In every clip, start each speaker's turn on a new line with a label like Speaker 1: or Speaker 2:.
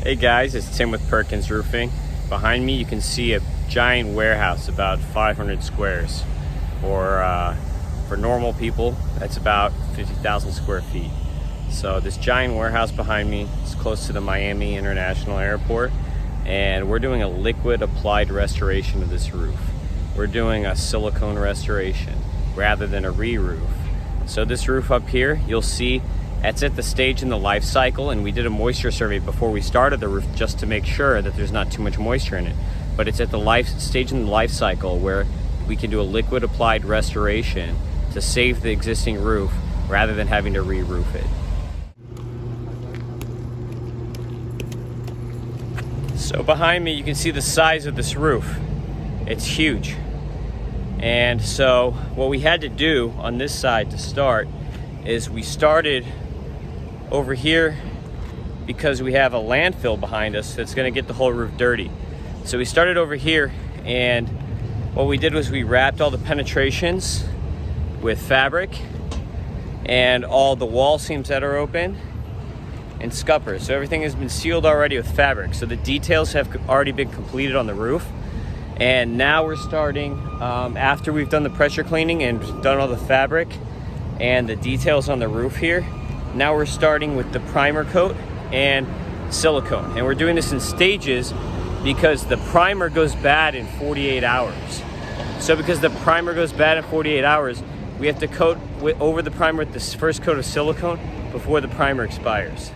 Speaker 1: Hey guys, it's Tim with Perkins Roofing. Behind me you can see a giant warehouse about 500 squares. For normal people, that's about 50,000 square feet. So this giant warehouse behind me is close to the Miami International Airport, and we're doing a liquid applied restoration of this roof. We're doing a silicone restoration rather than a re-roof. So this roof up here, you'll see that's at the stage in the life cycle, and we did a moisture survey before we started the roof just to make sure that there's not too much moisture in it. But it's at the stage in the life cycle where we can do a liquid applied restoration to save the existing roof rather than having to re-roof it. So behind me you can see the size of this roof. It's huge. And so what we had to do on this side to start is we started over here because we have a landfill behind us that's going to get the whole roof dirty. So we started over here, and what we did was we wrapped all the penetrations with fabric and all the wall seams that are open and scuppers. So everything has been sealed already with fabric. So the details have already been completed on the roof. And now we're starting, after we've done the pressure cleaning and done all the fabric and the details on the roof here, now we're starting with the primer coat and silicone. And we're doing this in stages because the primer goes bad in 48 hours. So because the primer goes bad in 48 hours, we have to coat over the primer with this first coat of silicone before the primer expires.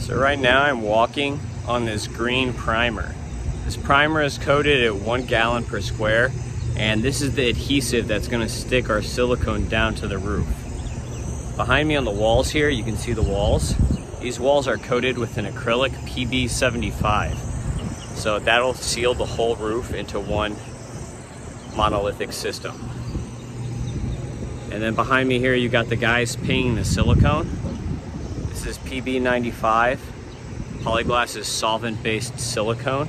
Speaker 1: So right now I'm walking on this green primer. This primer is coated at 1 gallon per square, and this is the adhesive that's going to stick our silicone down to the roof. Behind me on the walls here, you can see the walls. These walls are coated with an acrylic PB75. So that'll seal the whole roof into one monolithic system. And then behind me here, you got the guys painting the silicone. This is PB95. Polyglass is solvent-based silicone.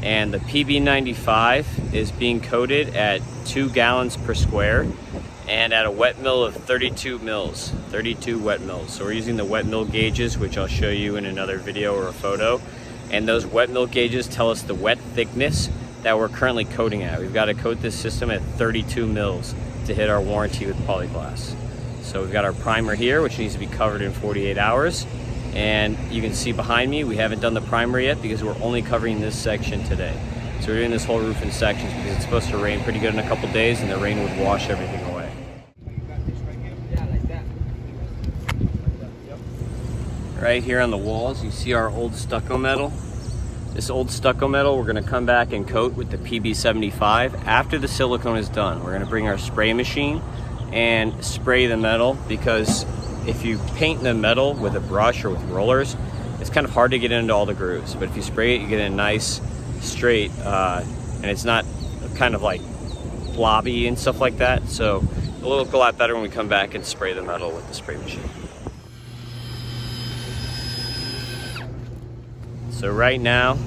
Speaker 1: And the PB95 is being coated at 2 gallons per square and at a wet mill of 32 mils, 32 wet mils. So we're using the wet mill gauges, which I'll show you in another video or a photo. And those wet mill gauges tell us the wet thickness that we're currently coating at. We've got to coat this system at 32 mils to hit our warranty with Polyglass. So we've got our primer here, which needs to be covered in 48 hours. And you can see behind me, we haven't done the primer yet because we're only covering this section today. So we're doing this whole roof in sections because it's supposed to rain pretty good in a couple days, and the rain would wash everything away. Right here on the walls, you see our old stucco metal. This old stucco metal, we're gonna come back and coat with the PB75. After the silicone is done, we're gonna bring our spray machine and spray the metal, because if you paint the metal with a brush or with rollers, it's kind of hard to get into all the grooves. But if you spray it, you get a nice straight, and it's not kind of like blobby and stuff like that. So it'll look a lot better when we come back and spray the metal with the spray machine. So right now,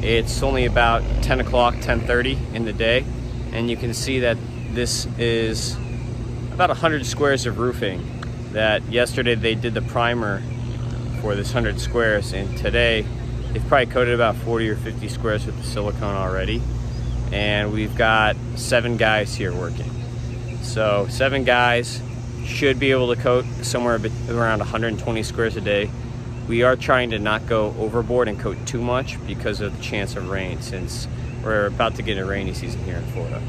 Speaker 1: it's only about 10 o'clock, 10:30 in the day. And you can see that this is about 100 squares of roofing. That yesterday they did the primer for this 100 squares, and today they've probably coated about 40 or 50 squares with the silicone already. And we've got 7 guys here working. So 7 guys should be able to coat somewhere around 120 squares a day. We are trying to not go overboard and coat too much because of the chance of rain, since we're about to get a rainy season here in Florida.